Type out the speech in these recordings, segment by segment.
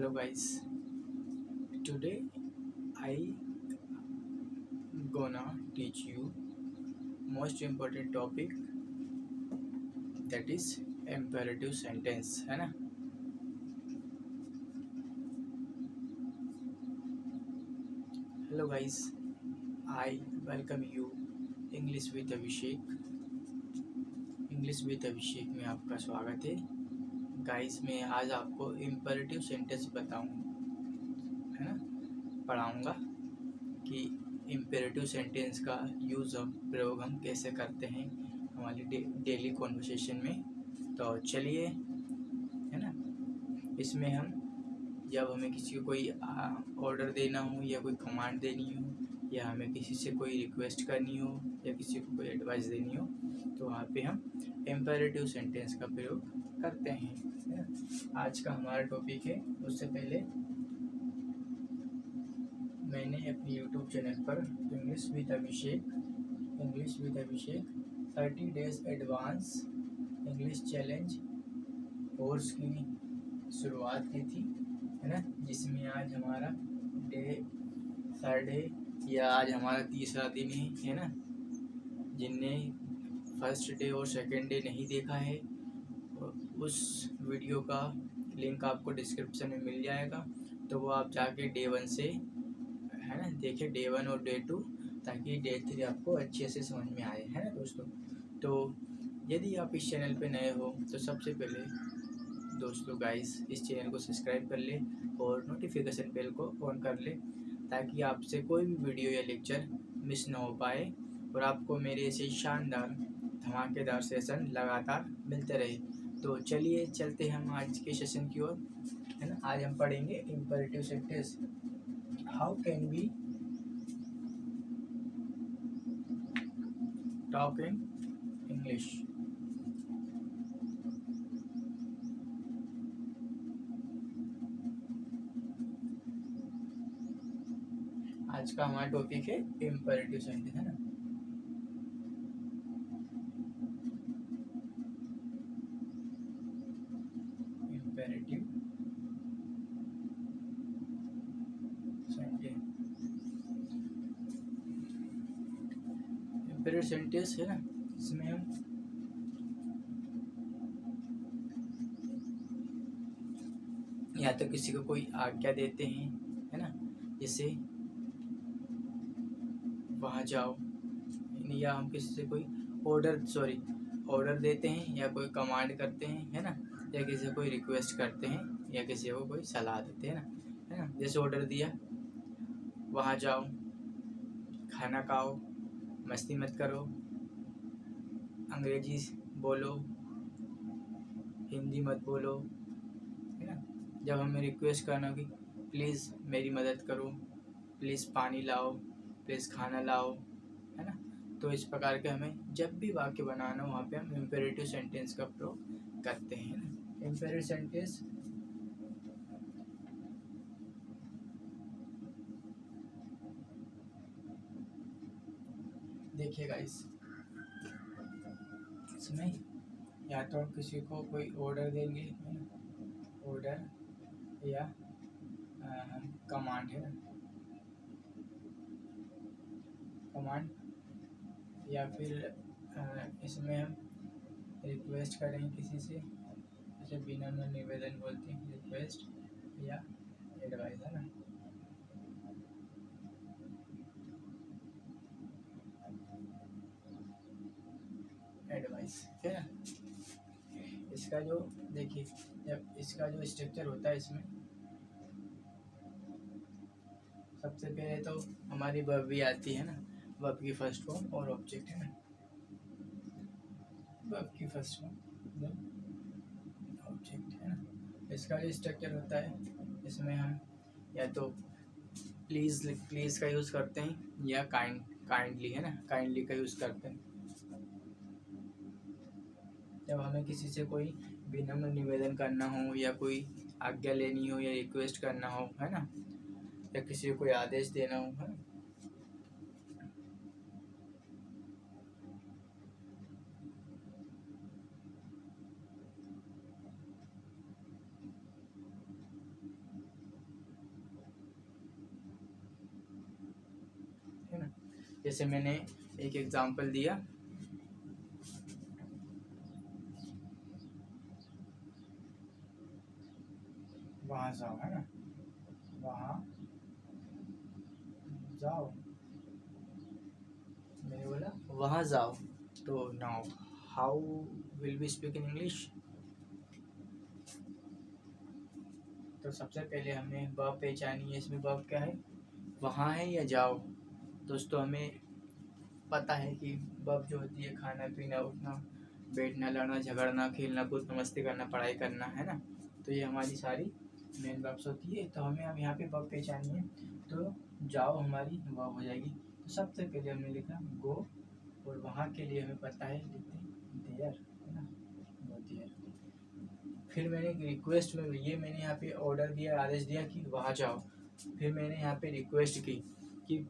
Hello guys, today I gonna teach you most important topic, that is imperative sentence है ना। Hello guys, I welcome you English with Abhishek में आपका स्वागत है। Guys मैं आज आपको इम्पेरेटिव सेंटेंस है ना पढ़ाऊँगा कि इम्पेरेटिव सेंटेंस का यूज़ प्रयोग हम कैसे करते हैं हमारी डेली कॉन्वर्सेशन में। तो चलिए, है ना, इसमें हम जब हमें किसी को कोई ऑर्डर देना हो या कोई कमांड देनी हो या हमें किसी से कोई रिक्वेस्ट करनी हो या किसी को कोई एडवाइस देनी हो तो वहाँ पे हम इम्पेरेटिव सेंटेंस का प्रयोग करते हैं, है ना। आज का हमारा टॉपिक है। उससे पहले मैंने अपने यूट्यूब चैनल पर English with Abhishek 30 days advance English challenge course की शुरुआत की थी, है ना, जिसमें आज हमारा थर्ड है या आज हमारा तीसरा दिन है ना। जिनने फर्स्ट डे और सेकंड डे नहीं देखा है उस वीडियो का लिंक आपको डिस्क्रिप्शन में मिल जाएगा, तो वो आप जाके डे 1 से, है ना, देखें डे 1 और डे 2, ताकि डे 3 आपको अच्छे से समझ में आए, है ना दोस्तों। तो यदि आप इस चैनल पे नए हो तो सबसे पहले दोस्तों गाइस इस चैनल को सब्सक्राइब कर ले और नोटिफिकेशन बेल को ऑन कर ले, ताकि आपसे कोई भी वीडियो या लेक्चर मिस ना हो पाए और आपको मेरे ऐसे शानदार धमाकेदार सेशन लगातार मिलते रहे। तो चलिए चलते हम आज के सेशन की ओर, है ना। आज हम पढ़ेंगे imperative sentence. How can we talk in English. आज का हमारा टॉपिक है इम्पेरेटिव सेंटेंस, है ना। इम्पेरेटिव सेंटेंस, इम्पेरेटिव सेंटेंस है ना, इसमें हम या तो किसी को कोई आज्ञा देते हैं, है ना, जैसे वहाँ जाओ, या हम किसी से कोई ऑर्डर देते हैं या कोई कमांड करते हैं, है ना, या किसी से कोई रिक्वेस्ट करते हैं या किसी को कोई सलाह देते हैं ना, है ना। जैसे ऑर्डर दिया, वहाँ जाओ, खाना खाओ, मस्ती मत करो, अंग्रेजी बोलो, हिंदी मत बोलो, है ना। जब हमें रिक्वेस्ट करना हो कि प्लीज़ मेरी मदद करो, प्लीज़ पानी लाओ, प्लीज़ खाना लाओ, है ना। तो इस प्रकार के हमें जब भी वाक्य बनाना हो वहाँ पे हम इम्पेरेटिव सेंटेंस का प्रयोग करते हैं ना। इम्पेरेटिव सेंटेंस देखिएगा, इसमें या तो हम किसी को कोई ऑर्डर देंगे, है ना, ऑर्डर या कमांड, है ना, कमांड, या फिर इसमें हम रिक्वेस्ट करेंगे किसी से, जैसे विनम्र निवेदन बोलते हैं, रिक्वेस्ट या एडवाइस, है ना। एडवाइस, है ना। इसका जो देखिए, जब इसका जो स्ट्रक्चर होता है, इसमें सबसे पहले तो हमारी वर्ब भी आती है ना, वर्ब की फर्स्ट फॉर्म और ऑब्जेक्ट, है ना। वर्ब की फर्स्ट फॉर्म ऑब्जेक्ट, है ना। इसका जो स्ट्रक्चर होता है, इसमें हम या तो प्लीज़ का यूज़ करते हैं या काइंडली, है ना, काइंडली का यूज़ करते हैं जब हमें किसी से कोई विनम्र निवेदन करना हो या कोई आज्ञा लेनी हो या रिक्वेस्ट करना हो, है ना, या किसी को कोई आदेश देना हो, है ना। जैसे मैंने एक एग्जांपल दिया, वहाँ जाओ, है ना, वहाँ जाओ, मैंने बोला वहाँ जाओ। तो now how will B speak in English. तो सबसे पहले हमें वर्ब पहचानिए, इसमें वर्ब क्या है, वहाँ है या जाओ। दोस्तों हमें पता है कि वर्ब जो होती है खाना पीना उठना बैठना लड़ना झगड़ना खेलना कूदना मस्ती करना पढ़ाई करना, है ना। तो ये हमारी सारी मेन वर्ब्स होती है। तो हमें अब यहाँ पे वर्ब पहचानी है, तो जाओ हमारी वर्ब हो जाएगी। तो सबसे पहले हमने लिखा गो, और वहाँ के लिए हमें पता है लिखते देयर, है ना, गो देयर। फिर मैंने रिक्वेस्ट में ये मैंने यहाँ पे ऑर्डर दिया, आदेश दिया कि वहाँ जाओ। फिर मैंने यहाँ पे रिक्वेस्ट की कि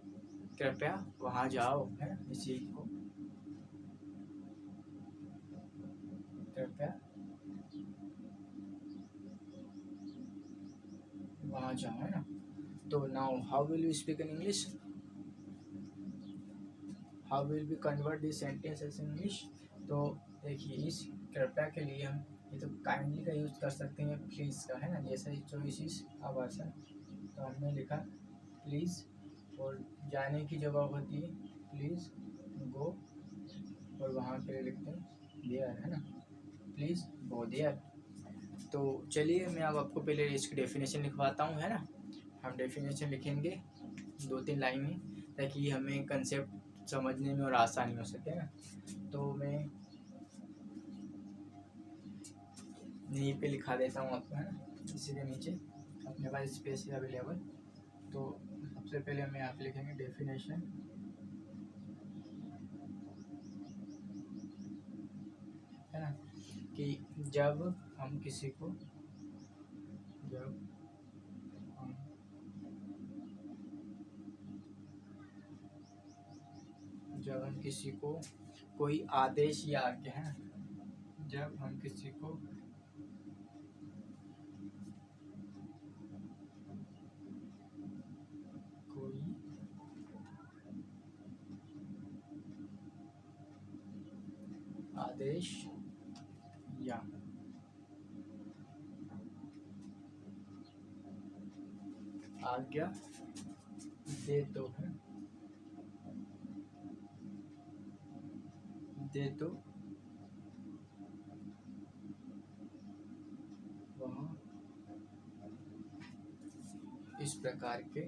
कृपया वहाँ जाओ, है ना, इस चीज को कृपया वहाँ जाओ, है ना। तो now how will you speak in English, how will be convert this sentence as English. तो देखिए इस कृपया के लिए हम ये तो काइंडली का यूज कर सकते हैं, प्लीज़ का, है ना, जैसे चॉइस इज आवर सन। तो हमने लिखा प्लीज़, और जाने की जगह होती है प्लीज़ गो, और वहाँ के लिए लिखते हैं देयर, है ना, प्लीज़ गो देयर। तो चलिए मैं अब आपको पहले इसकी डेफिनेशन लिखवाता हूँ, है ना। हम डेफिनेशन लिखेंगे 2-3 लाइन में, ताकि हमें कंसेप्ट समझने में और आसानी हो सके, ना। तो मैं यहीं पे लिखा देता हूँ आपको, है ना, इसी के नीचे अपने पास स्पेस है अवेलेबल। तो सबसे पहले हम यहाँ पे लिखेंगे डेफिनेशन, है ना, कि जब हम किसी को कोई आदेश या आज्ञा, है ना, जब हम किसी को कोई आदेश या आज्ञा दे तो, है, दे तो वह इस प्रकार के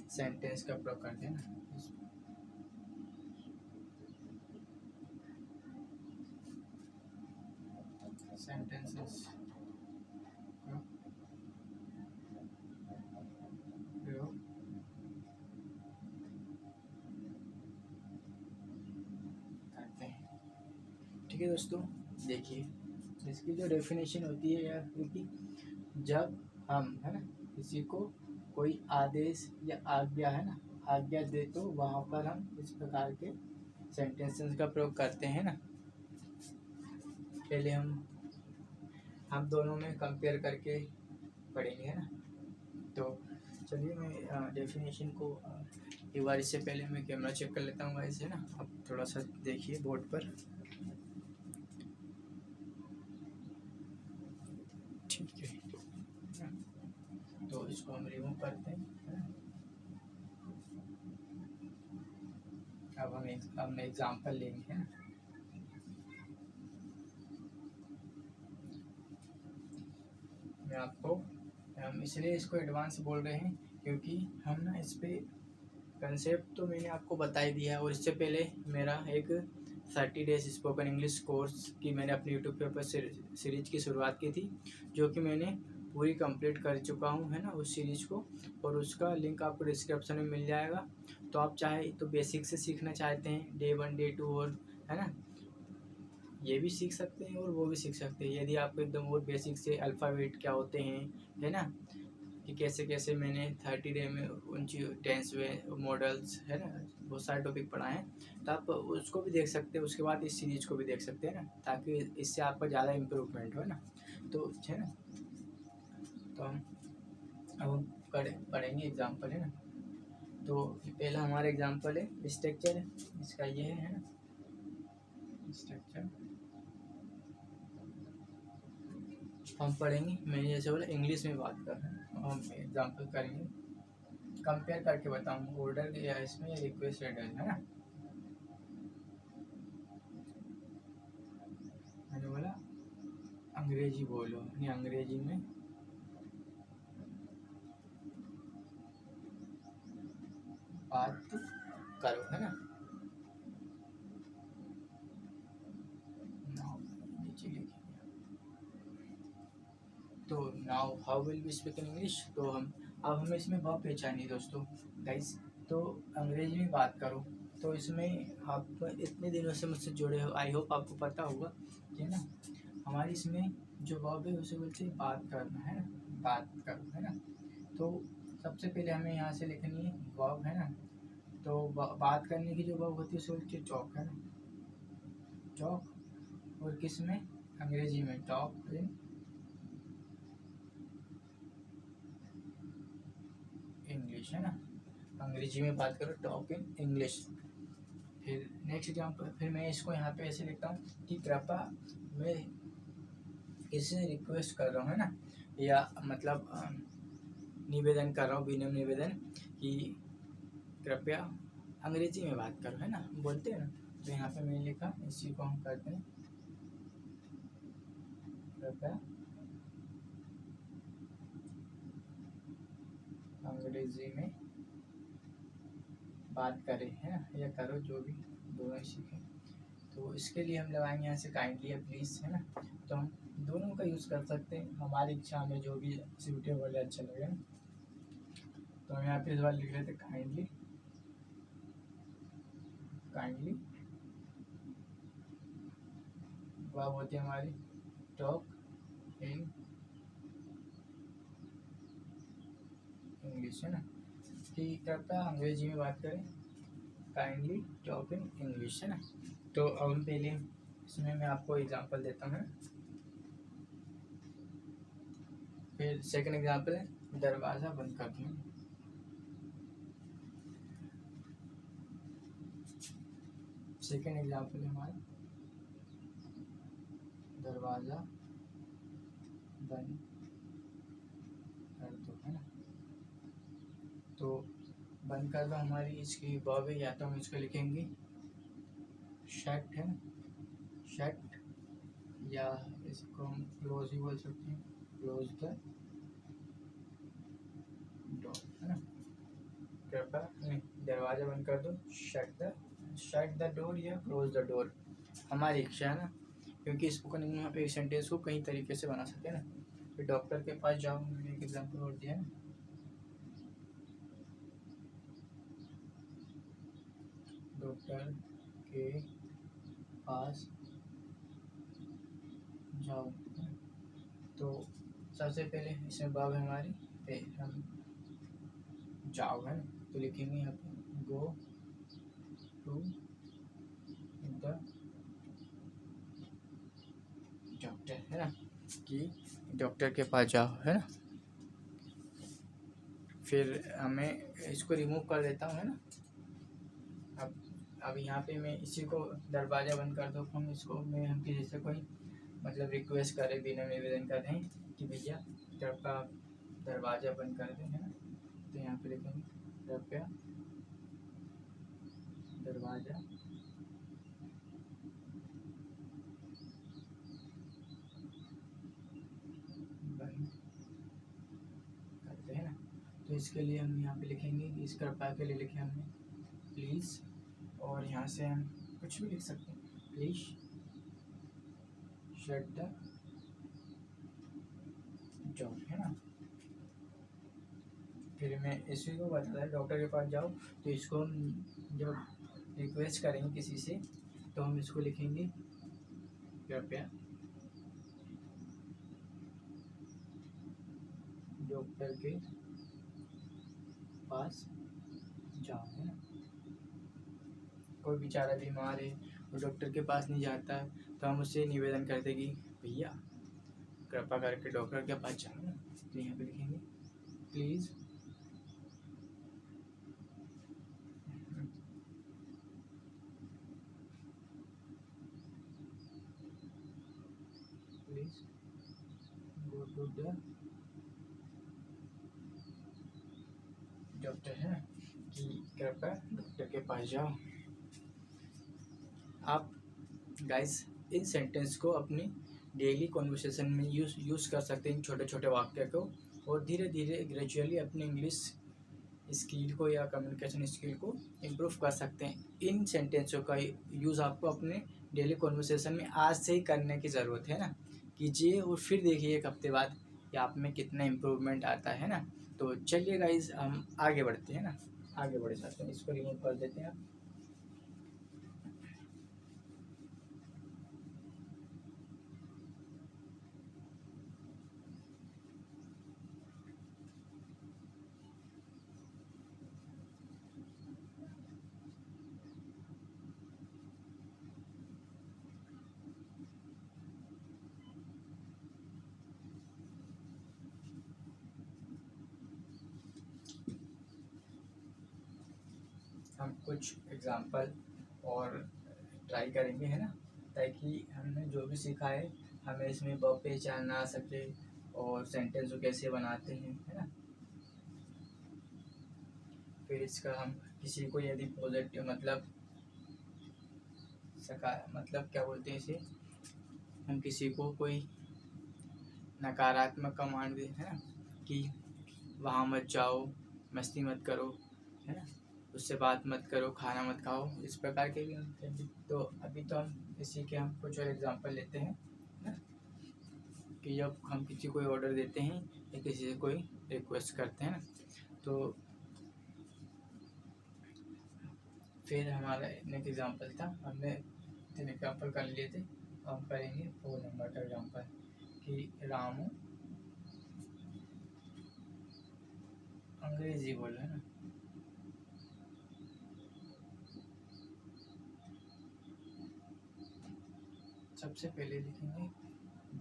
सेंटेंस का प्रयोग करते हैं, ना, सेंटेंसेस का प्रयोग करते हैं। ठीक है दोस्तों, देखिए इसकी जो डेफिनेशन होती है यार, क्योंकि जब हम, है ना, किसी को कोई आदेश या आज्ञा, है ना, आज्ञा दे तो वहाँ पर हम इस प्रकार के सेंटेंसेस का प्रयोग करते हैं, ना। पहले हम दोनों में कंपेयर करके पढ़ेंगे, है ना। तो चलिए मैं डेफिनेशन को एक बार, इससे पहले मैं कैमरा चेक कर लेता हूँ गाइस, है ना। अब थोड़ा सा देखिए बोर्ड पर, ठीक है। तो इसको हम रिमूव करते हैं, है ना। अब हम एग्जाम्पल लेंगे, है ना। मैं आपको हम इसलिए इसको एडवांस बोल रहे हैं क्योंकि हम ना इस पे कंसेप्ट तो मैंने आपको बता ही दिया है, और इससे पहले मेरा एक 30 डेज स्पोकन इंग्लिश कोर्स की मैंने अपने यूट्यूब पे ऊपर सीरीज की शुरुआत की थी, जो कि मैंने पूरी कंप्लीट कर चुका हूँ, है ना, उस सीरीज को। और उसका लिंक आपको डिस्क्रिप्शन में मिल जाएगा। तो आप चाहे तो बेसिक से सीखना चाहते हैं, डे 1 डे 2, और, है ना, ये भी सीख सकते हैं और वो भी सीख सकते हैं। यदि आपको एकदम और बेसिक से अल्फ़ाबेट क्या होते हैं, है ना, कि कैसे कैसे मैंने 30 डे में उन टेंस वे मॉडल्स, है ना, बहुत सारे टॉपिक पढ़ाए हैं, तो आप उसको भी देख सकते हैं। उसके बाद इस सीरीज को भी देख सकते हैं, ना, ताकि इससे आपका ज़्यादा इम्प्रूवमेंट हो, ना। तो है ना, तो हम अब पढ़ेंगे एग्जाम्पल, है ना। तो पहला हमारा एग्जाम्पल है स्ट्रक्चर है, इसका ये है ना स्ट्रक्चर। हम पढ़ेंगे, मैंने जैसे बोला इंग्लिश में बात कर रहे हैं, हम एग्जाम्पल करेंगे, कंपेयर करके बताऊंगा ऑर्डर या इसमें रिक्वेस्ट एडर, है ना। मैंने बोला अंग्रेजी बोलो, यानी अंग्रेजी में बात करो, है ना। नीचे लिखेंगे तो now how will B speak in English. तो हम अब हमें इसमें वर्ब पहचानिए दोस्तों गाइस। तो अंग्रेजी में बात करो, तो इसमें आप इतने दिनों से मुझसे जुड़े हो, आई होप आपको पता होगा कि ना हमारी इसमें जो वर्ब है उसे बोलते हैं बात करना, है ना, बात करो, है ना। तो सबसे पहले हमें यहाँ से लिखनी है वर्ब, है ना। तो बात करने की जो वर्ब होती है उसे बोलते हैं टॉक, है ना, टॉक। और किस में, अंग्रेजी में टॉक इन इंग्लिश, है ना, अंग्रेजी में बात करो टॉक इन इंग्लिश। फिर नेक्स्ट एग्जाम्पल, फिर मैं इसको यहाँ पे ऐसे लिखता हूँ कि कृपया मैं किसी से रिक्वेस्ट कर रहा हूँ, है ना, या मतलब निवेदन कर रहा हूँ, विनम्र निवेदन कि कृपया अंग्रेजी में बात करो, है ना, बोलते हैं ना। तो यहाँ पे मैंने लिखा, इसी को हम करते हैं कृपया अंग्रेजी में बात करें, है ना, या करो, जो भी, दोनों ही सीखें। तो इसके लिए हम लगाएंगे यहाँ से काइंडली या प्लीज़, है ना। तो हम दोनों का यूज़ कर सकते हैं, हमारी इच्छा में जो भी सूटेबल है, अच्छा लगे। तो हम यहाँ पे इस बार लिख लेते काइंडली, काइंडली वर्ब होती है हमारी टॉक इन इंग्लिश, है ना, कि कृपया अंग्रेजी में बात करें, काइंडली टॉक इन इंग्लिश, है ना। तो अब हम पहले इसमें मैं आपको एग्जांपल देता हूँ। फिर सेकंड एग्जांपल है दरवाज़ा बंद कर दूँ। सेकंड एग्जांपल है हमारा दरवाज़ा बंद कर दो, है ना। तो बंद कर दो हमारी इसकी वर्ब है, या तो हम इसको लिखेंगे शट, है ना, शट, या इसको हम क्लोज ही बोल सकते हैं, क्लोज द डोर, है ना। कृपया नहीं, दरवाज़ा बंद कर दो, शट द डोर या क्लोज द डोर, हमारी इच्छा, है ना, क्योंकि स्पोकन इंग्लिश में आप एक सेंटेंस को कई तरीके से बना सकते हैं ना। फिर डॉक्टर के पास जाओ, मैंने एक एग्जाम्पल और दिया है, डॉक्टर के पास जाओ। तो सबसे पहले इसमें वर्ब है हमारी, हम जाओ, है ना। तो लिखेंगे यहाँ पे गो टू द डॉक्टर, है ना, कि डॉक्टर के पास जाओ, है ना। फिर हमें इसको रिमूव कर देता हूँ, है ना। अब यहाँ पे मैं इसी को दरवाज़ा बंद कर दो, हम इसको मैं हम किसी से कोई मतलब रिक्वेस्ट करें, बिना निवेदन कर दें कि भैया कृपया दरवाज़ा बंद कर दें, है ना। तो यहाँ पे लिखेंगे कृपया दरवाज़ा बंद करते हैं ना। तो इसके लिए हम यहाँ पे लिखेंगे कि इस कृपया के लिए लिखे हमने प्लीज़, और यहाँ से हम कुछ भी लिख सकते हैं, प्लीज़ शट द डोर, है ना। फिर मैं इसी को बताता है डॉक्टर के पास जाओ, तो इसको हम जब रिक्वेस्ट करेंगे किसी से तो हम इसको लिखेंगे कृपया डॉक्टर के पास जाओ, है ना। कोई बेचारा बीमार है वो डॉक्टर के पास नहीं जाता है, तो हम उससे निवेदन करते कि भैया कृपया करके डॉक्टर के पास जाओ ना। तो यहाँ पे लिखेंगे please go to the doctor है कि कृपया डॉक्टर के पास जाओ। आप गाइस इन सेंटेंस को अपनी डेली कॉन्वर्सेशन में यूज़ कर सकते हैं, छोटे छोटे वाक्य को, और धीरे धीरे ग्रेजुअली अपनी इंग्लिश स्किल को या कम्युनिकेशन स्किल को इम्प्रूव कर सकते हैं। इन सेंटेंसों का यूज़ आपको अपने डेली कॉन्वर्सेशन में आज से ही करने की ज़रूरत है ना, कीजिए और फिर देखिए एक हफ्ते बाद कि आप में कितना इम्प्रूवमेंट आता है ना। तो चलिए गाइज हम आगे बढ़ते हैं ना, आगे बढ़ जाते हैं। इसको रिमूव कर देते हैं आप। हम कुछ एग्जांपल और ट्राई करेंगे है ना, ताकि हमने जो भी सीखा है हमें इसमें पहचान आ सके और सेंटेंस को कैसे बनाते हैं है ना। फिर इसका हम किसी को यदि पॉजिटिव मतलब मतलब क्या बोलते हैं इसे, हम किसी को कोई नकारात्मक कमांड दें है ना, कि वहाँ मत जाओ, मस्ती मत करो है ना, उससे बात मत करो, खाना मत खाओ, इस प्रकार के भी हम। तो अभी तो हम इसी के हम कुछ और एग्जांपल लेते हैं ना, कि जब हम किसी को ऑर्डर देते हैं या किसी से कोई रिक्वेस्ट करते हैं ना, तो फिर हमारा एक एग्जांपल था, हमने 3 एग्जांपल कर लिए थे, हम करेंगे 4 नंबर का एग्जांपल कि रामू अंग्रेजी बोल है ना। सबसे पहले लिखेंगे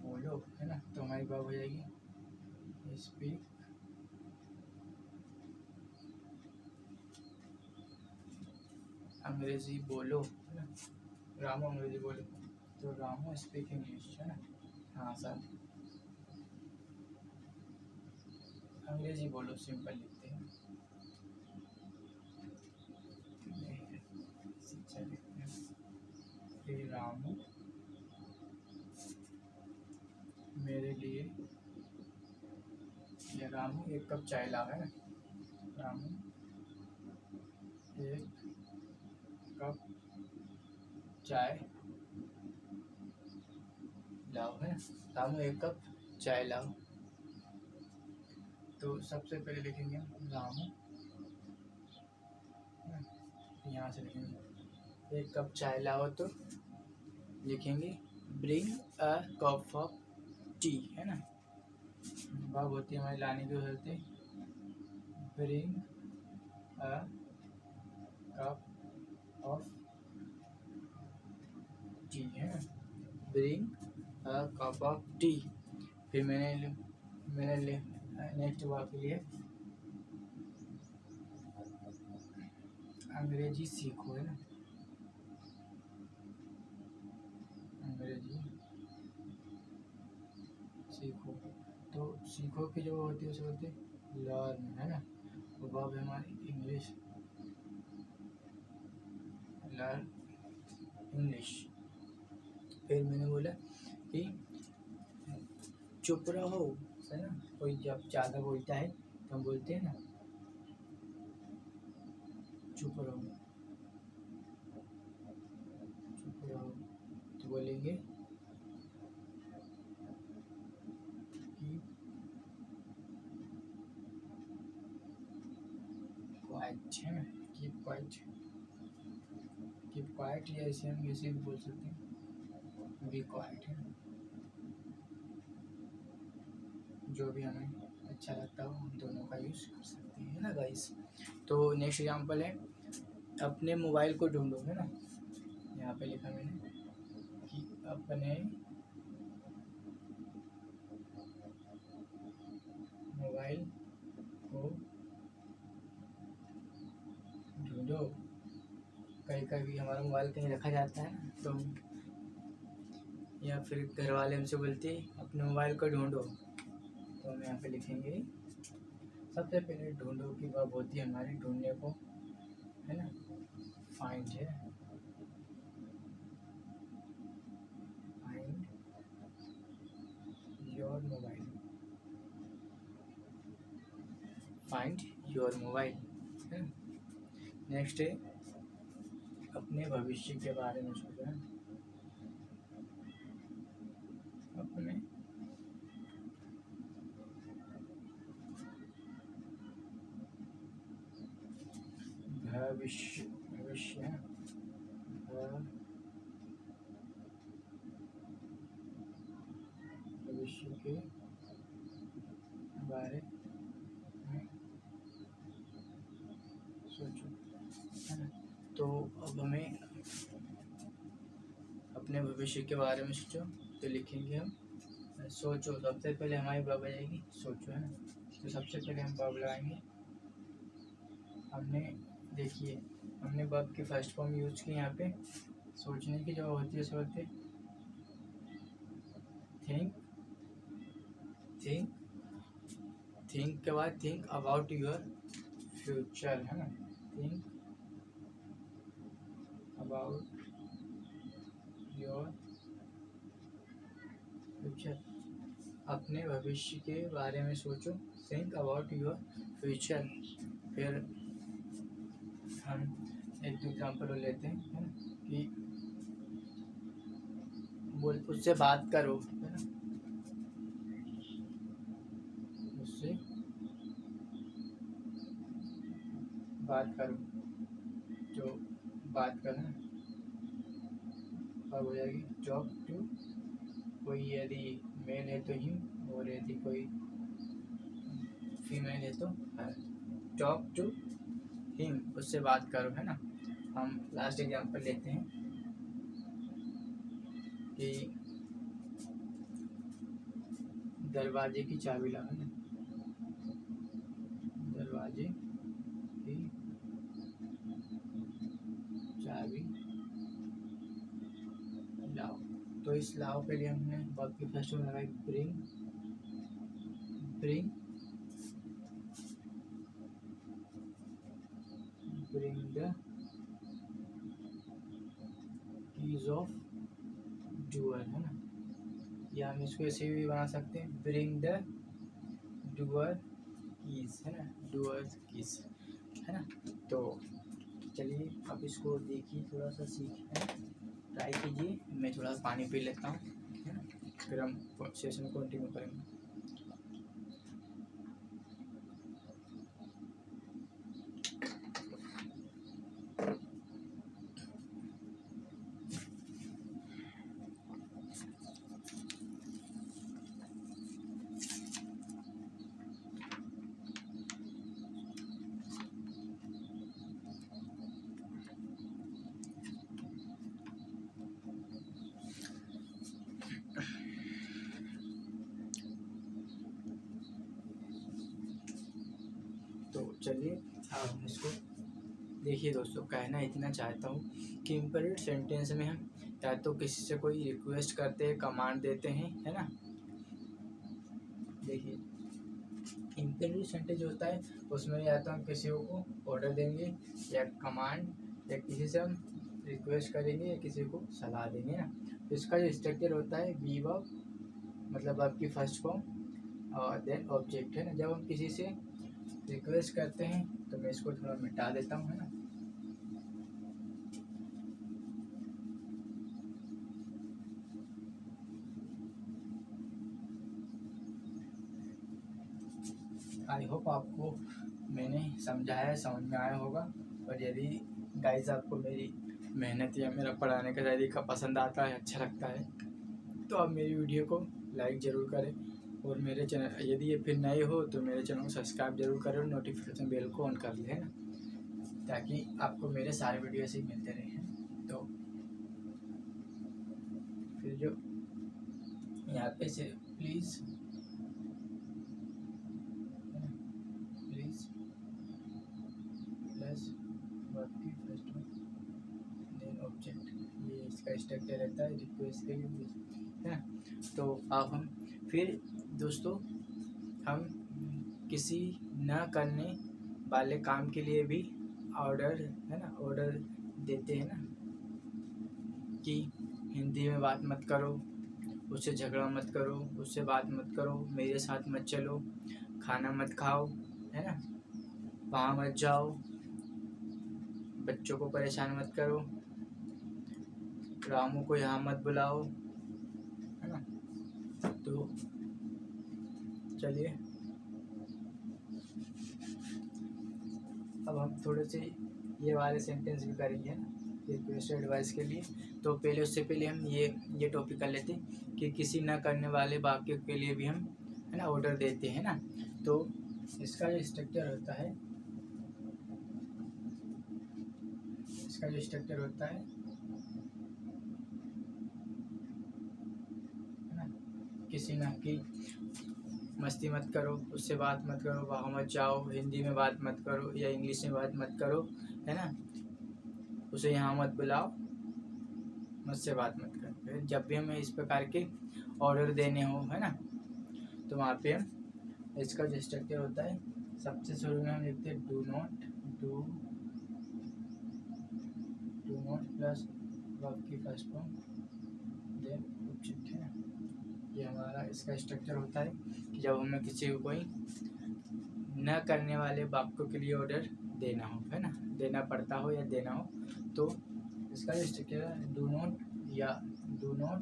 बोलो है ना, तो हमारी बात हो जाएगी स्पीक अंग्रेजी बोलो है ना, रामू अंग्रेजी बोलो, तो रामू स्पीक इंग्लिश है ना। हाँ सर, अंग्रेजी बोलो सिंपल लिखते हैं, शिक्षा लिखते हैं। फिर रामू मेरे लिए, या रामू 1 कप चाय लाओ है ना, रामू 1 कप चाय लाओ है ना, रामू 1 कप चाय लाओ। तो सबसे पहले लिखेंगे रामू, यहाँ से लिखेंगे 1 कप चाय लाओ, तो लिखेंगे bring a cup of T है ना, भाव होती है हमारी लाने की होती है, bring a cup of T है ना, bring a cup of T. फिर मैंने नेक्स्ट वर्ड के लिए अंग्रेजी सीखो है ना, अंग्रेजी सीखो, तो सीखो की जो होती है उसे बोलते हैं लर्न है ना, वो वर्ब है हमारी इंग्लिश, लर्न इंग्लिश। फिर मैंने बोला कि चुप रहो है ना, कोई जब ज़्यादा बोलता है तो हम बोलते हैं ना चुप रहो, चुप रहो, तो बोलेंगे कि क्वाइट है ना, कीप क्वाइट, कीप क्वाइट, या इसे हम ऐसे भी बोल सकते हैं बी क्वाइट है ना, जो भी हमें अच्छा लगता हो हम दोनों का यूज़ कर सकते हैं ना गाइस। तो नेक्स्ट एग्जांपल है अपने मोबाइल को ढूंढो है ना, यहाँ पे लिखा मैंने कि अपने मोबाइल को ढूंढो। कहीं कभी हमारा मोबाइल कहीं रखा जाता है ना, तो या फिर घर वाले हमसे बोलते हैं अपने मोबाइल को ढूंढो, तो हम यहाँ पे लिखेंगे सबसे पहले ढूंढो की वर्ब होती है हमारी ढूंढने को, है ना, फाइंड है, find your mobile, find your mobile है। नेक्स्ट है अपने भविष्य के बारे में सोचना, अपने भविष्य भविष्य भविष्य के बारे में सोचो, है ना। तो अब हमें अपने भविष्य के बारे में सोचो, तो लिखेंगे हम सोचो। सबसे पहले हमारी वर्ब आ जाएगी सोचो, है ना। तो सबसे पहले हम वर्ब लगाएंगे। हमने देखिए हमने वर्ब की फर्स्ट फॉर्म यूज की यहाँ पे, सोचने की जो होती है सो होती है थिंक, थिंक, थिंक के बाद थिंक अबाउट योर फ्यूचर, है ना, थिंक अबाउट योर फ्यूचर, अपने भविष्य के बारे में सोचो, थिंक अबाउट योर फ्यूचर। फिर हम एक एग्जाम्पल लेते हैं, है ना, कि बोल उससे बात करो, है ना, उससे बात करो, जो बात करना अब हो जाएगी टॉक टू, कोई यदि मेल है तो हिम, और यदि कोई फीमेल है तो हर, टॉक टू हिम, उससे बात करो, है ना। हम लास्ट एग्जाम्पल लेते हैं कि दरवाजे की चाबी लाओ, है ना, दरवाजे की चाबी लाओ। तो इस लाओ के लिए हमने वर्ब की फर्स्ट में लगाई bring, bring, bring the keys of doer, है ना, या हम इसको ऐसे भी बना सकते हैं ब्रिंग द डूअर कीज, है ना, डूअर कीज, है ना। तो चलिए अब इसको देखिए, थोड़ा सा सीखिए, ट्राई कीजिए। मैं थोड़ा पानी पी लेता हूँ, है ना, फिर हम सेशन कंटिन्यू करेंगे। तो चलिए अब हम इसको देखिए दोस्तों, कहना इतना चाहता हूँ कि इम्परेटिव सेंटेंस में हम या तो किसी से कोई रिक्वेस्ट करते हैं, कमांड देते हैं, है ना। देखिए इम्परेटिव सेंटेंस होता है उसमें या तो हम किसी को ऑर्डर देंगे या कमांड, या किसी से हम रिक्वेस्ट करेंगे या किसी को सलाह देंगे ना। तो इसका जो स्ट्रक्चर होता है बी वर्ब, मतलब आपकी फर्स्ट फॉर्म और देन ऑब्जेक्ट, है ना। जब हम किसी से रिक्वेस्ट करते हैं तो मैं इसको थोड़ा मिटा देता हूँ, है ना। आई होप आपको मैंने समझाया, समझ में आया होगा। और यदि गाइस आपको मेरी मेहनत या मेरा पढ़ाने का तरीका पसंद आता है, अच्छा लगता है, तो आप मेरी वीडियो को लाइक ज़रूर करें, और मेरे चैनल यदि ये फिर नए हो तो मेरे चैनल को सब्सक्राइब जरूर करें और नोटिफिकेशन बेल को ऑन कर लें, ताकि आपको मेरे सारे वीडियो ऐसे ही मिलते रहें। तो फिर जो यहाँ पे से प्लीज़ वर्ब की फर्स्ट देन ऑब्जेक्ट, ये इसका स्ट्रक्चर रहता है रिक्वेस्ट के लिए, है ना। तो अब हम फिर दोस्तों हम किसी न करने वाले काम के लिए भी ऑर्डर, है ना, ऑर्डर देते हैं ना, कि हिंदी में बात मत करो, उससे झगड़ा मत करो, उससे बात मत करो, मेरे साथ मत चलो, खाना मत खाओ, है ना, वहाँ मत जाओ, बच्चों को परेशान मत करो, रामू को यहाँ मत बुलाओ, है ना। तो चलिए अब हम थोड़े से ये वाले सेंटेंस भी करेंगे ना रिक्वेस्ट एडवाइस के लिए। तो पहले उससे पहले हम ये टॉपिक कर लेते हैं कि किसी न करने वाले वाक्य के लिए भी हम, है ना, ऑर्डर देते हैं ना। तो इसका जो स्ट्रक्चर होता है, इसका जो स्ट्रक्चर होता है ना, किसी न की मस्ती मत करो, उससे बात मत करो, वहाँ मत जाओ, हिंदी में बात मत करो या इंग्लिश में बात मत करो, है ना, उसे यहाँ मत बुलाओ, मुझसे बात मत करो। जब भी हमें इस प्रकार के ऑर्डर देने हो, है ना, तो वहाँ पे हम इसका जो स्ट्रक्चर होता है, सबसे शुरू में हम लिखते हैं डू नॉट प्लस वर्ब की फर्स्ट फॉर्म देन ऑब्जेक्ट, है ना। ये हमारा इसका स्ट्रक्चर होता है कि जब हमें किसी को कोई न करने वाले वाक्यों के लिए ऑर्डर देना हो, है ना, देना पड़ता हो या देना हो, तो इसका जो स्ट्रक्चर है डू नॉट या डू नॉट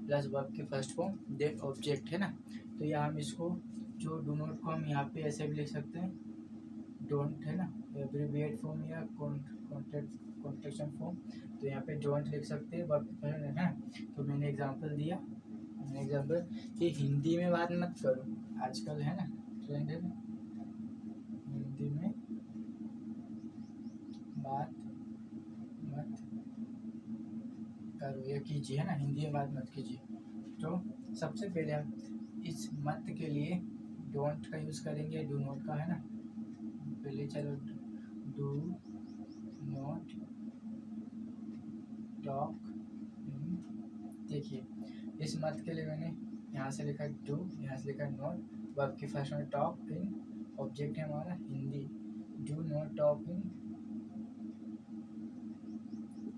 प्लस वर्ब की फर्स्ट फॉर्म देन ऑब्जेक्ट, है ना। तो या हम इसको जो डू नॉट को हम यहाँ पे ऐसे भी लिख सकते हैं डोंट, है ना, एब्रिविएट फॉर्म या कॉन्ट्रैक्शन फॉर्म, तो यहाँ पे डोंट लिख सकते हैं वर्ब, है ना। तो मैंने एग्जांपल दिया, कि हिंदी में बात मत करो, आजकल है ना ट्रेंड है ना, हिंदी में बात मत करो या कीजिए, है ना, हिंदी में बात मत कीजिए। तो सबसे पहले हम इस मत के लिए डोंट का यूज़ करेंगे, डू नॉट का, है ना। पहले चलो डू नॉट टॉक, देखिए इस मत के लिए मैंने यहाँ से लिखा डू, यहाँ से लिखा नॉट, वर्ब की फर्स्ट में टॉक इन, ऑब्जेक्ट है हमारा Hindi, do not talk in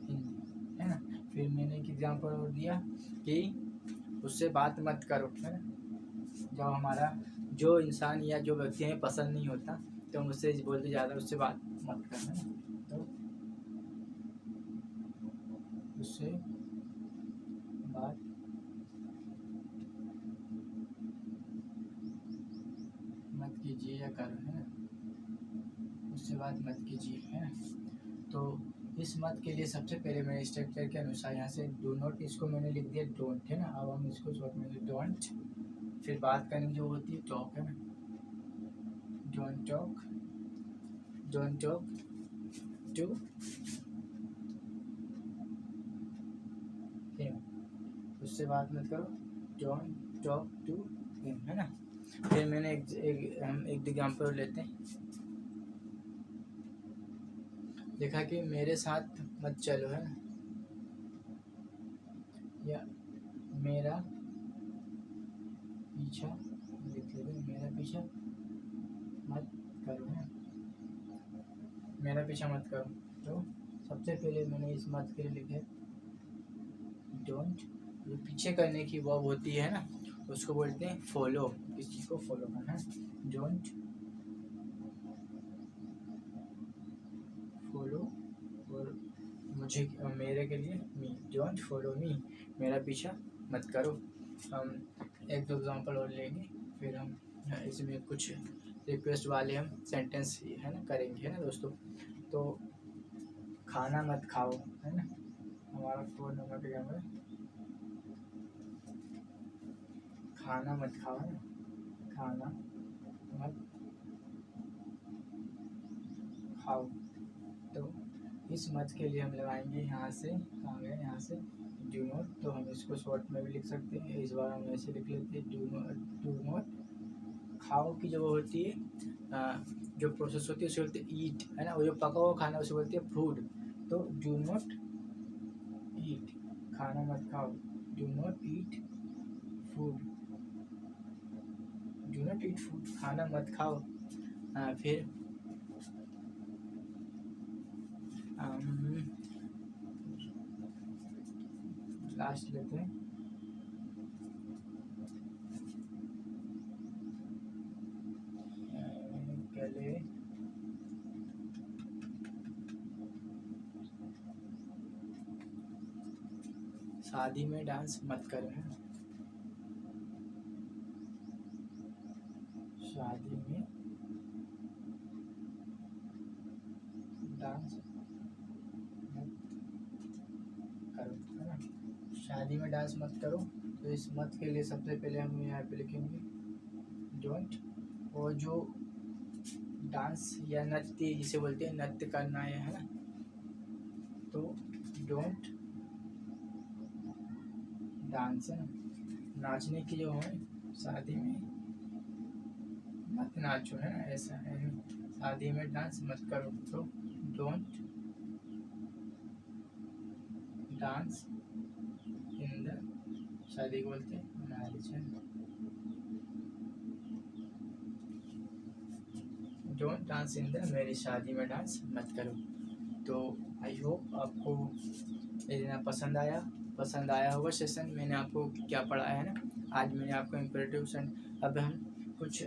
Hindi, है ना। फिर मैंने एक एग्जांपल और दिया कि उससे बात मत करो, है ना, जब हमारा जो इंसान या जो व्यक्ति हमें पसंद नहीं होता तो हम उससे बोलते ज़्यादा उससे बात मत करना, है ना। तो उससे बात मत कीजिए या करो, है ना, उससे बात मत कीजिए, है ना। तो इस मत के लिए सबसे पहले मैंने स्ट्रक्चर के अनुसार यहाँ से डू नॉट, इसको मैंने लिख दिया डोंट, है ना। अब हम इसको शॉर्ट में डोंट, फिर बात करनी जो होती है टॉक, है ना, डोंट टॉक टू हिम, उससे बात मत करो, डोंट टॉक टू हिम, है ना। फिर मैंने हम एक एग्जाम्पल लेते हैं, देखा कि मेरे साथ मत चलो, है ना, या मेरा पीछा लिख लेते, मेरा पीछा मत करो, है, मेरा पीछा मत करो। तो सबसे पहले मैंने इस मत के लिए लिखे डोंट, जो पीछे करने की वर्ब होती है ना, उसको बोलते हैं फॉलो, किस चीज़ को फॉलो करना है, डोंट फॉलो, और मुझे मेरे के लिए मी, डोंट फॉलो मी, मेरा पीछा मत करो। हम एक दो एग्जांपल और लेंगे, फिर हम इसमें कुछ रिक्वेस्ट वाले हम सेंटेंस, है ना, करेंगे, है ना दोस्तों। तो खाना मत खाओ, है ना, हमारा फ़ोन नंबर पे क्या है, खाना मत खाओ, है ना, खाना मत खाओ। तो इस मत के लिए हम लगाएंगे यहाँ से, कहाँ गए, यहाँ से डू नॉट, तो हम इसको शॉर्ट में भी लिख सकते हैं, इस बार हम ऐसे लिख लेते हैं डू नॉट खाओ की जो होती है जो प्रोसेस होती है उसे बोलते हैं ईट, है ना, वो जो पका हुआ खाना उसे बोलते हैं फूड। तो डू नॉट ईट, खाना मत खाओ, do not eat food, do not eat food, खाना मत खाओ। फिर लास्ट लेते हैं, पहले शादी में डांस मत करो, है ना, शादी में डांस मत करो, है ना, शादी में डांस मत करो। तो इस मत के लिए सबसे पहले हम यहाँ पे लिखेंगे डोंट, और जो डांस या नृत्य जिसे बोलते हैं, नृत्य करना है ना, तो डोंट डांस, है ना, नाचने की जो है शादी में मत नाचो, है ना, ऐसा है, शादी में डांस मत करो। तो डोंट डांस इन द, शादी को बोलते हैं मैरिज, है, don't dance in the marriage, शादी में डांस मत करो। तो आई होप आपको ये देना पसंद आया होगा सेशन। मैंने आपको क्या पढ़ाया है ना, आज मैंने आपको इम्परेटिव सेंटेंस, अब हम कुछ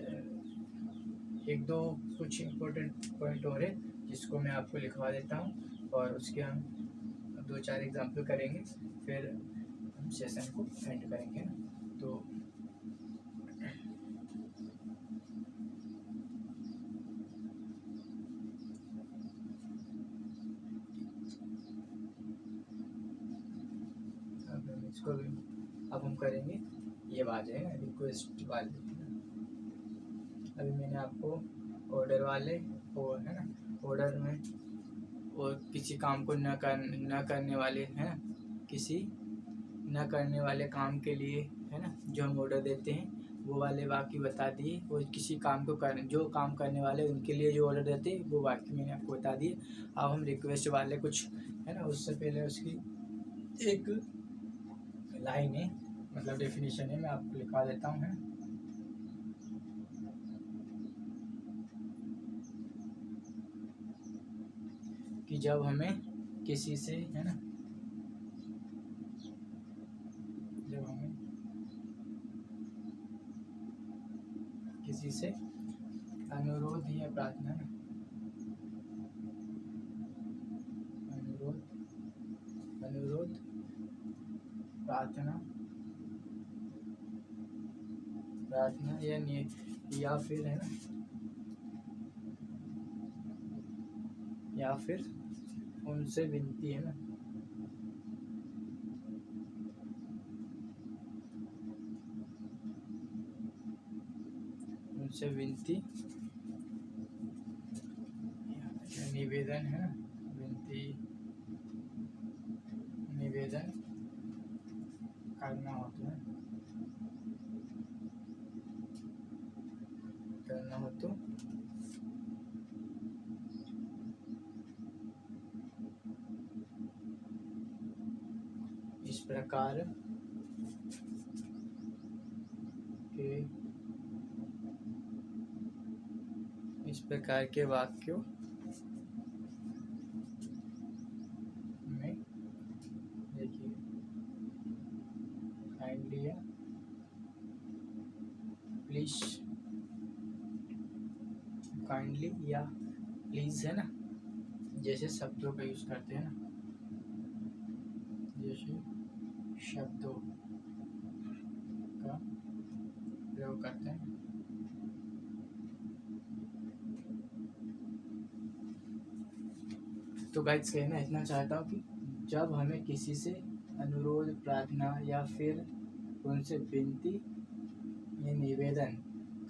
एक दो कुछ इम्पोर्टेंट पॉइंट और है जिसको मैं आपको लिखवा देता हूँ, और उसके हम 2-4 एग्जाम्पल करेंगे, फिर हम सेशन को एंड करेंगे ना। तो इसको भी अब हम करेंगे, ये बात है रिक्वेस्ट वाले। अभी मैंने आपको ऑर्डर वाले, और है ना, ऑर्डर में और किसी काम को न करने वाले, है ना, किसी न करने वाले काम के लिए, है ना, जो हम ऑर्डर देते हैं वो वाले वाक्य बता दिए, और किसी काम को जो काम करने वाले उनके लिए जो ऑर्डर देते हैं वो वाक्य मैंने आपको बता दिए। अब हम रिक्वेस्ट वाले कुछ, है ना, उससे पहले उसकी एक लाइन है, मतलब डेफिनेशन है, मैं आपको लिखवा देता हूँ, है ना, कि जब हमें किसी से, है ना, जब हमें किसी से अनुरोध या प्रार्थना, अनुरोध प्रार्थना या फिर, है ना, या फिर उनसे विनती, है ना, उनसे विनती या निवेदन, है ना, विनती निवेदन करना हो तो, इस प्रकार के वाक्यों में देखिए काइंडली या प्लीज, काइंडली या प्लीज, है ना, जैसे शब्दों का यूज करते हैं ना, जैसे शब्दों का प्रयोग करते हैं। तो गाइस कहना इतना चाहता हूँ कि जब हमें किसी से अनुरोध, प्रार्थना या फिर उनसे विनती या निवेदन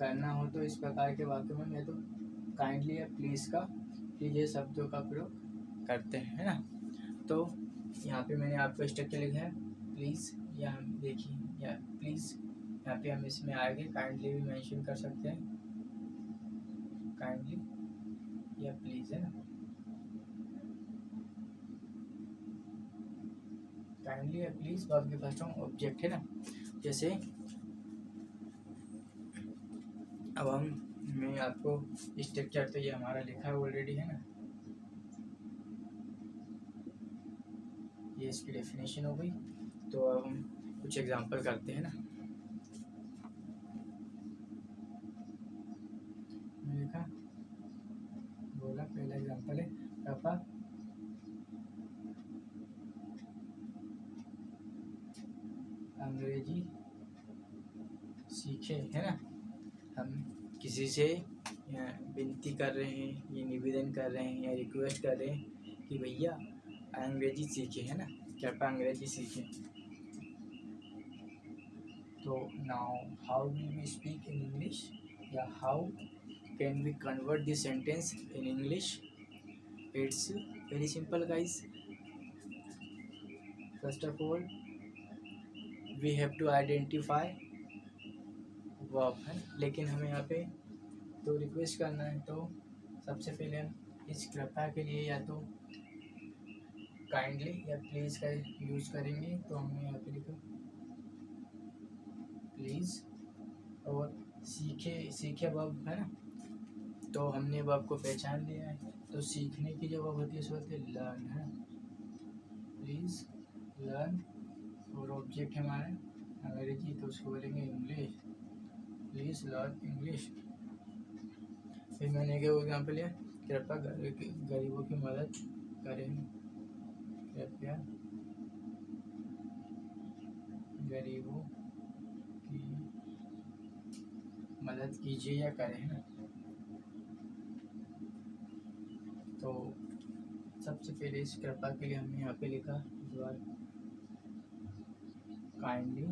करना हो तो इस प्रकार के वाक्यों में मैं तो काइंडली या प्लीज़ का ये शब्दों का प्रयोग करते हैं, है ना। तो यहाँ पे मैंने आपको स्ट्रक्चर लिखा है, प्लीज़, या देखिए, या प्लीज़ यहाँ पे हम इसमें आगे काइंडली भी मेंशन कर सकते हैं, काइंडली या प्लीज़, है ना। काइंडली या प्लीज़ वर्ब के फर्स्ट फॉर्म ऑब्जेक्ट है ना। जैसे अब मैं आपको स्ट्रक्चर तो ये हमारा लिखा है ऑलरेडी, है ना। ये इसकी डेफिनेशन हो गई। तो अब हम कुछ एग्जांपल करते हैं ना। मैं लिखा बोला पहला एग्जांपल है पापा अंग्रेजी सीखे, है ना। हम किसी से विनती कर रहे हैं, ये निवेदन कर रहे हैं या रिक्वेस्ट कर रहे हैं कि भैया अंग्रेजी सीखे, है ना, कृपया अंग्रेजी सीखें। तो now how will we speak in English, या how can we convert this sentence in English. It's very simple guys. First of all we have to identify verb, है, लेकिन हमें यहाँ पे तो रिक्वेस्ट करना है। तो सबसे पहले हम इस कृपया के लिए या तो काइंडली या प्लीज़ का यूज़ करेंगे। तो हमने यहाँ पे लिखा प्लीज़, और सीखे वर्ब, है ना। तो हमने वर्ब को पहचान लिया है। तो सीखने की जो वर्ब होती है उसको बोलते हैं लर्न, है। प्लीज़ लर्न, और ऑब्जेक्ट है हमारा अंग्रेजी, तो उसको बोलेंगे इंग्लिश, प्लीज़ लर्न इंग्लिश। फिर मैंने क्या एग्जाम्पल लिया, कृपया गरीबों की मदद करें, कृपया गरीबों की मदद कीजिए या करें, है ना। तो सबसे पहले इस कृपया के लिए हमने यहाँ पे लिखा काइंडली।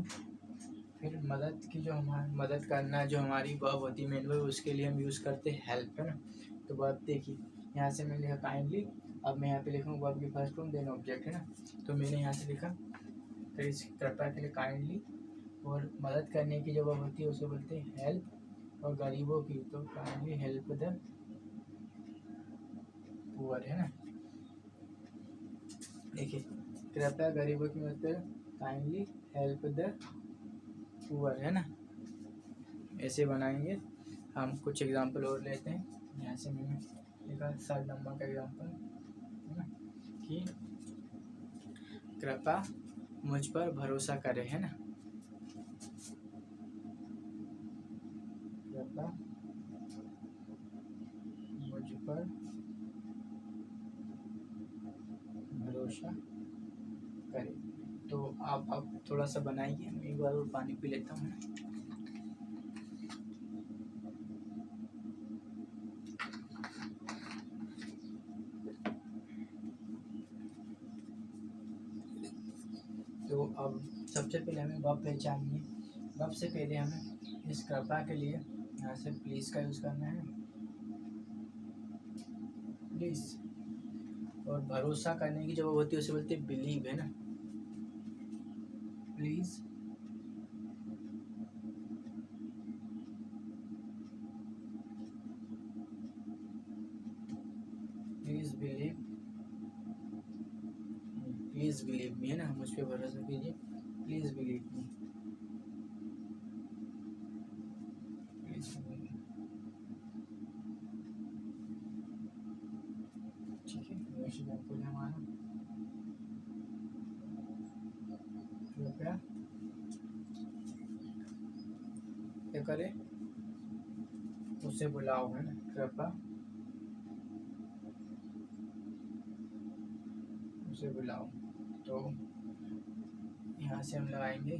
फिर मदद की जो हमारी मदद करना जो हमारी वर्ब होती है मेन वर्ब, उसके लिए हम यूज़ करते हैं हेल्प, है ना। तो वर्ब देखिए यहाँ से मैंने लिखा काइंडली। अब मैं यहाँ पे लिखूँ वर्ब की फर्स्ट फॉर्म देन ऑब्जेक्ट, है ना। तो मैंने यहाँ से लिखा फिर इस कृपया के लिए काइंडली, और मदद करने की जो वर्ब होती है उसे बोलते हैं हेल्प, और गरीबों की तो काइंडली हेल्प द पुअर, है ना। देखिए कृपया गरीबों की मदद करें, काइंडली हेल्प द पुअर, है ना। ऐसे बनाएंगे हम। कुछ एग्जांपल और लेते हैं। यहाँ से मैंने लिखा 7 नंबर का एग्जांपल, है ना, कि कृपया मुझ पर भरोसा करें, है ना। कृपया मुझ पर भरोसा करें। तो आप थोड़ा सा बनाइए, मैं एक बार और पानी पी लेता हूँ। तो अब सबसे पहले हमें वर्ब पहचानिए। वर्ब से पहले हमें इस कृपया के लिए यहाँ से प्लीज़ का यूज़ करना है, प्लीज़। और भरोसा करने की जो होती है उसे बोलते हैं बिलीव, है ना। Please believe, please believe me, है ना, मुझ पर भरोसा कीजिए, प्लीज़ बिलीव मी, प्लीज़। ठीक है, नेक्स्ट एग्जाम्पल है हमारा कृपया क्या करें, उसे बुलाओ, है ना। कृपया उसे बुलाओ। तो यहाँ से हम लगाएंगे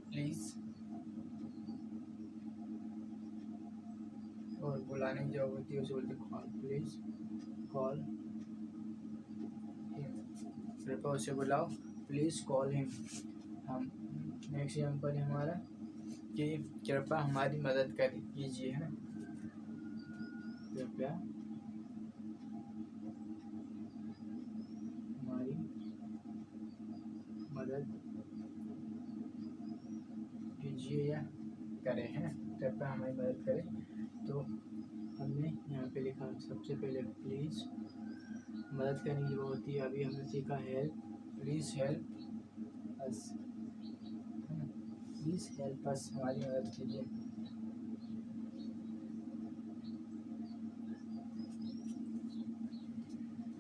प्लीज़, और बुलाने की जरूरत होती है उसे बोलते कॉल, प्लीज़ कॉल हिम, कृपया उसे बुलाओ, प्लीज़ कॉल हिम। हम नेक्स्ट एग्जाम्पल है हमारा कि कृपया हमारी मदद कीजिए, है ना। कृपया हमारी मदद कीजिए या करें, है ना। कृपया हमारी मदद करें। तो हमने यहाँ पे लिखा सबसे पहले प्लीज़, मदद करने की वो होती है। अभी हमने सीखा help, please help us, please help us, हमारी मदद कीजिए।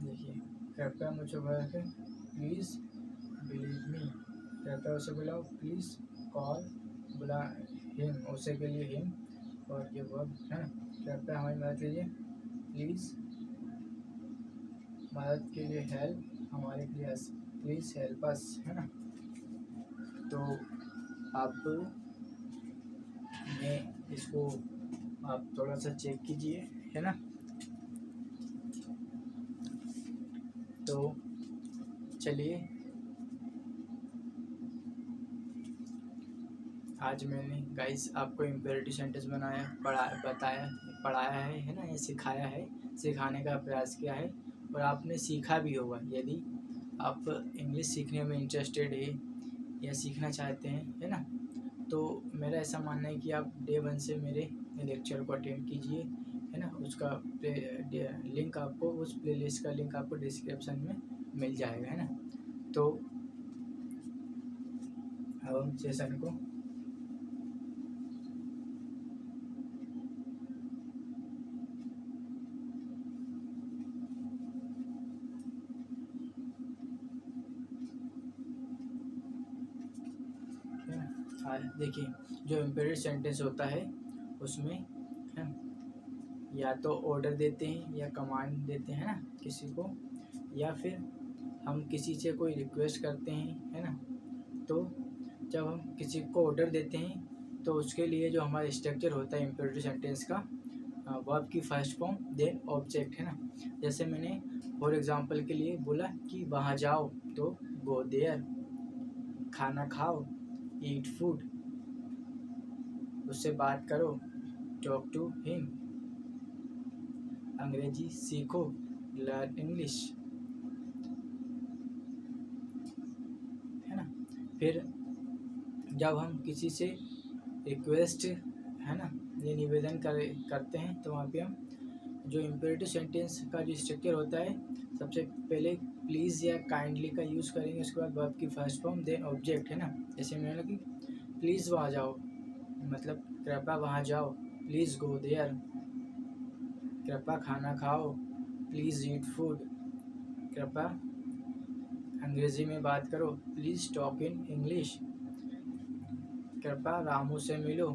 देखिए, कृपया मुझे मदद करें, प्लीज़ बिलीव मी, कृपया उसे बुलाओ, प्लीज़ कॉल, बुला हिम, उसे के लिए हिम, और ये वर्ब है ना, कृपया हमारी मदद कीजिए, प्लीज़ मदद के लिए हेल्प, हमारे के लिए अस, प्लीज़ हेल्प अस, है ना। तो आप में इसको आप थोड़ा सा चेक कीजिए, है ना। तो चलिए, आज मैंने गाइस आपको इम्पेरेटिव सेंटेंस पढ़ाया है ना, ये सिखाया है, सिखाने का प्रयास किया है, और आपने सीखा भी होगा। यदि आप इंग्लिश सीखने में इंटरेस्टेड है या सीखना चाहते हैं, है ना, तो मेरा ऐसा मानना है कि आप डे 1 से मेरे लेक्चर को अटेंड कीजिए, है ना। उसका लिंक आपको, उस प्लेलिस्ट का लिंक आपको डिस्क्रिप्शन में मिल जाएगा, है ना। तो अब हम सेशन को देखिए, जो इम्पेरेटिव सेंटेंस होता है उसमें है या तो ऑर्डर देते हैं या कमांड देते हैं ना किसी को, या फिर हम किसी से कोई रिक्वेस्ट करते हैं, है ना। तो जब हम किसी को ऑर्डर देते हैं तो उसके लिए जो हमारा स्ट्रक्चर होता है इम्पेरेटिव सेंटेंस का, वर्ब की फर्स्ट फॉर्म देन ऑब्जेक्ट, है ना। जैसे मैंने फॉर एग्जांपल के लिए बोला कि वहाँ जाओ, तो गो देयर, खाना खाओ, ईट फूड, उससे बात करो, टॉक टू हिम, अंग्रेजी सीखो, लर्न इंग्लिश, है ना। फिर जब हम किसी से रिक्वेस्ट, है ना, ये निवेदन करते हैं, तो वहाँ पे हम जो इम्पेरेटिव सेंटेंस का जो स्ट्रक्चर होता है, सबसे पहले प्लीज़ या काइंडली का यूज़ करेंगे, उसके बाद वर्ब की फर्स्ट फॉर्म देन ऑब्जेक्ट, है ना। जैसे मैंने कि प्लीज़ वहाँ जाओ, मतलब कृपया वहाँ जाओ, प्लीज़ गो देयर, कृपया खाना खाओ, प्लीज़ ईट फूड, कृपया अंग्रेज़ी में बात करो, प्लीज़ टॉक इन इंग्लिश, कृपया रामू से मिलो,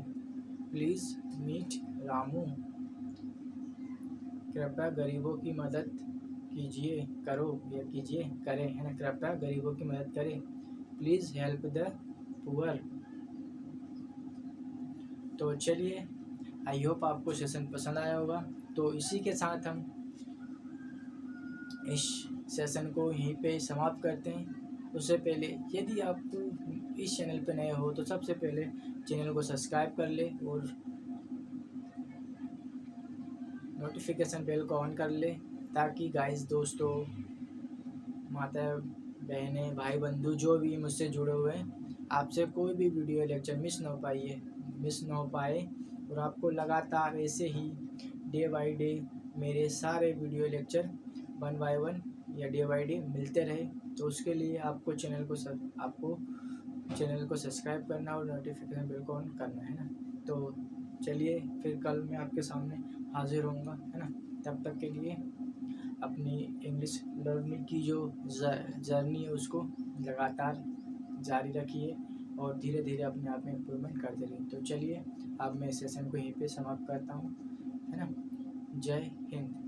प्लीज़ मीट रामू, कृपया गरीबों की मदद कीजिए, करो या कीजिए, करें, है ना। कृपया गरीबों की मदद करें, प्लीज़ हेल्प द पुअर। तो चलिए, आई होप आपको सेशन पसंद आया होगा। तो इसी के साथ हम इस सेशन को यहीं पे समाप्त करते हैं। उससे पहले यदि आप इस चैनल पे नए हो तो सबसे पहले चैनल को सब्सक्राइब कर ले और नोटिफिकेशन बेल को ऑन कर ले, ताकि गाइस, दोस्तों, माता बहनें, भाई बंधु जो भी मुझसे जुड़े हुए हैं, आपसे कोई भी वीडियो लेक्चर मिस ना हो पाए, और आपको लगातार ऐसे ही डे बाय डे मेरे सारे वीडियो लेक्चर 1 बाय 1 या डे बाय डे मिलते रहे। तो उसके लिए आपको चैनल को सब्सक्राइब करना और नोटिफिकेशन बेल को ऑन करना, है ना। तो चलिए, फिर कल मैं आपके सामने हाजिर होऊंगा, है ना। तब तक के लिए अपनी इंग्लिश लर्निंग की जो जर्नी है उसको लगातार जारी रखिए और धीरे धीरे अपने आप में इम्प्रूवमेंट करते रहिए। तो चलिए, अब मैं सेशन को यहीं पे समाप्त करता हूँ, है ना। जय हिंद।